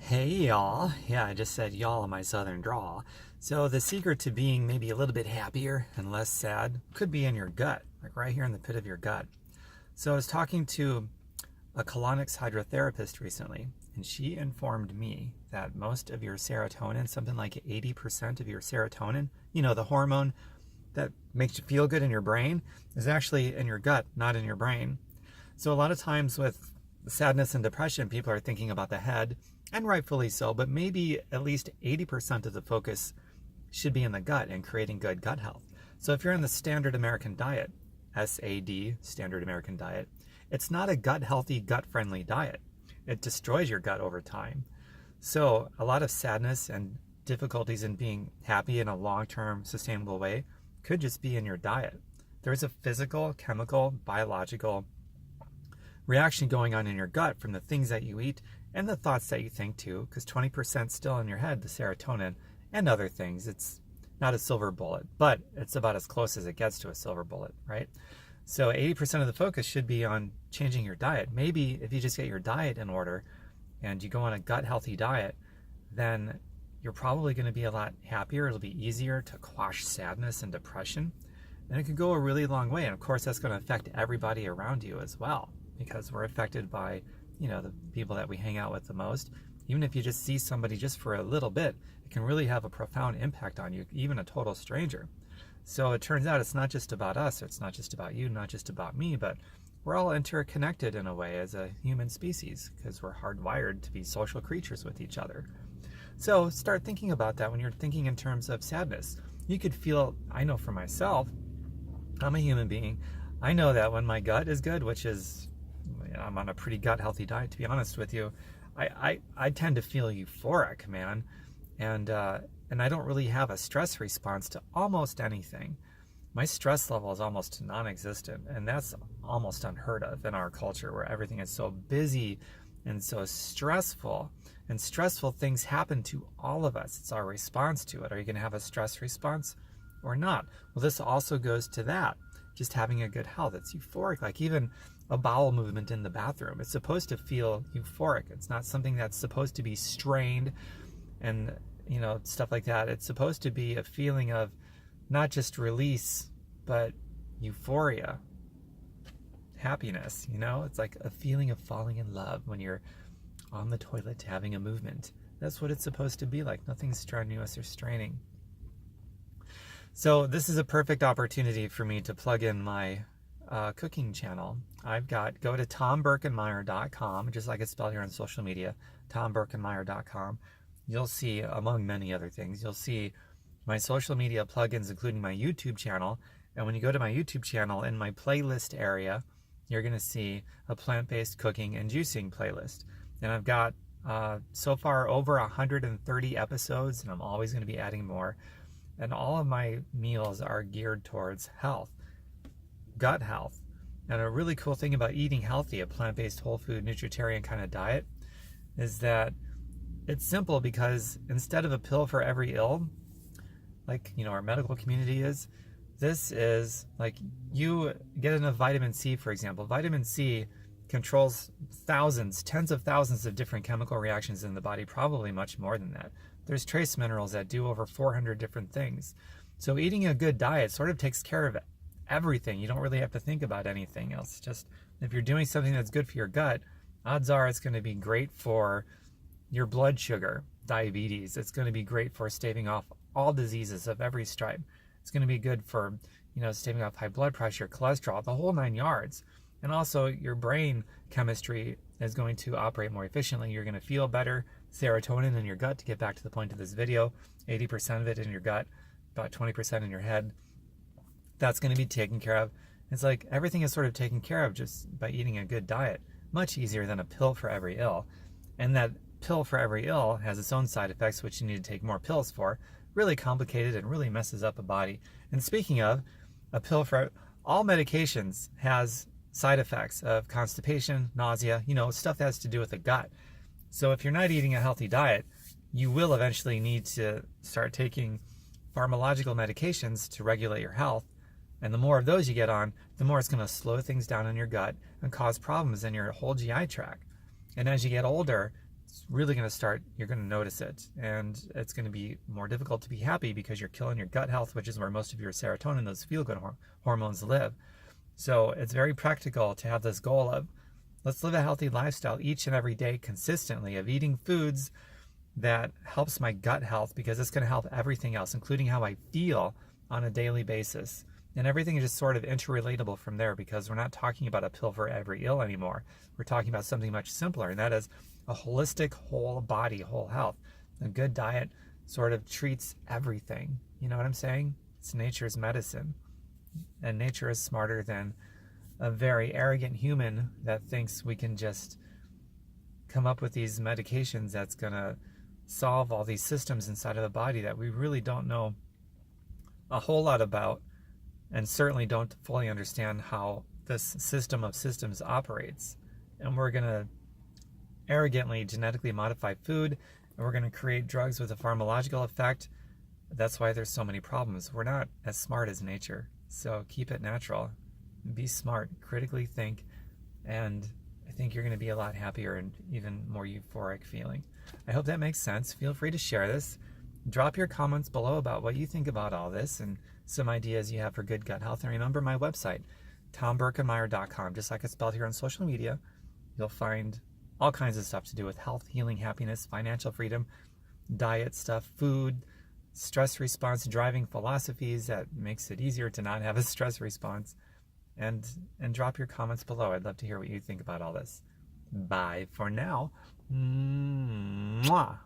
Hey y'all. Yeah, I just said y'all in my southern drawl. So the secret to being maybe a little bit happier and less sad could be in your gut, like right here in the pit of your gut. So I was talking to a colonics hydrotherapist recently, and she informed me that most of your serotonin, something like 80% of your serotonin, the hormone that makes you feel good in your brain, is actually in your gut, not in your brain. So a lot of times with sadness and depression, people are thinking about the head, and rightfully so, but maybe at least 80% of the focus should be in the gut and creating good gut health. So if you're in the standard American diet, SAD, standard American diet, it's not a gut healthy, gut friendly diet. It destroys your gut over time. So a lot of sadness and difficulties in being happy in a long-term sustainable way could just be in your diet. There's a physical, chemical, biological reaction going on in your gut from the things that you eat and the thoughts that you think too, because 20% still in your head, the serotonin and other things. It's not a silver bullet, but it's about as close as it gets to a silver bullet, right? So 80% of the focus should be on changing your diet. Maybe if you just get your diet in order and you go on a gut healthy diet, then you're probably going to be a lot happier. It'll be easier to quash sadness and depression, and it could go a really long way. And of course, that's going to affect everybody around you as well, because we're affected by, the people that we hang out with the most. Even if you just see somebody just for a little bit, it can really have a profound impact on you, even a total stranger. So it turns out it's not just about us, it's not just about you, not just about me, but we're all interconnected in a way as a human species, because we're hardwired to be social creatures with each other. So start thinking about that when you're thinking in terms of sadness. You could feel, I know for myself, I'm a human being. I know that when my gut is good, which is, I'm on a pretty gut healthy diet, to be honest with you, I tend to feel euphoric, man. And I don't really have a stress response to almost anything. My stress level is almost non-existent, and that's almost unheard of in our culture, where everything is so busy and so stressful, and stressful things happen to all of us. It's our response to it. Are you going to have a stress response or not? Well, this also goes to that, just having a good health. It's euphoric. Like even a bowel movement in the bathroom, it's supposed to feel euphoric. It's not something that's supposed to be strained and stuff like that. It's supposed to be a feeling of not just release, but euphoria, happiness. It's like a feeling of falling in love when you're on the toilet having a movement. That's what it's supposed to be like. Nothing strenuous or straining. So this is a perfect opportunity for me to plug in my cooking channel. Go to tomberkenmeyer.com, just like it's spelled here on social media, tomberkenmeyer.com. You'll see, among many other things, you'll see my social media plugins, including my YouTube channel. And when you go to my YouTube channel, in my playlist area, you're going to see a plant-based cooking and juicing playlist. And I've got so far over 130 episodes, and I'm always going to be adding more. And all of my meals are geared towards health, gut health. And a really cool thing about eating healthy, a plant-based, whole food, nutritarian kind of diet, is that it's simple, because instead of a pill for every ill, like our medical community is, this is like you get enough vitamin C, for example. Vitamin C controls thousands, tens of thousands of different chemical reactions in the body, probably much more than that. There's trace minerals that do over 400 different things. So eating a good diet sort of takes care of everything. You don't really have to think about anything else. Just if you're doing something that's good for your gut, odds are it's going to be great for your blood sugar, diabetes. It's going to be great for staving off all diseases of every stripe. It's going to be good for, staving off high blood pressure, cholesterol, the whole 9 yards. And also your brain chemistry is going to operate more efficiently. You're going to feel better. Serotonin in your gut, to get back to the point of this video, 80% of it in your gut, about 20% in your head. That's going to be taken care of. It's like everything is sort of taken care of just by eating a good diet. Much easier than a pill for every ill. And that pill for every ill has its own side effects, which you need to take more pills for. Really complicated and really messes up a body. And speaking of, a pill for all medications has side effects of constipation, nausea, stuff that has to do with the gut. So if you're not eating a healthy diet, you will eventually need to start taking pharmacological medications to regulate your health. And the more of those you get on, the more it's going to slow things down in your gut and cause problems in your whole GI tract. And as you get older, it's really going to start, you're going to notice it. And it's going to be more difficult to be happy because you're killing your gut health, which is where most of your serotonin, those feel-good hormones live. So it's very practical to have this goal of, let's live a healthy lifestyle each and every day consistently, of eating foods that helps my gut health, because it's going to help everything else, including how I feel on a daily basis. And everything is just sort of interrelatable from there, because we're not talking about a pill for every ill anymore. We're talking about something much simpler, and that is a holistic, whole body, whole health. A good diet sort of treats everything. You know what I'm saying? It's nature's medicine. And nature is smarter than a very arrogant human that thinks we can just come up with these medications that's going to solve all these systems inside of the body that we really don't know a whole lot about, and certainly don't fully understand how this system of systems operates. And we're going to arrogantly genetically modify food, and we're going to create drugs with a pharmacological effect. That's why there's so many problems. We're not as smart as nature. So keep it natural. Be smart, critically think, and I think you're going to be a lot happier and even more euphoric feeling. I hope that makes sense. Feel free to share this. Drop your comments below about what you think about all this and some ideas you have for good gut health. And remember my website, TomBerkenmeyer.com. Just like it's spelled here on social media, you'll find all kinds of stuff to do with health, healing, happiness, financial freedom, diet stuff, food, stress response, driving philosophies that makes it easier to not have a stress response. And drop your comments below. I'd love to hear what you think about all this. Bye for now. Mwah.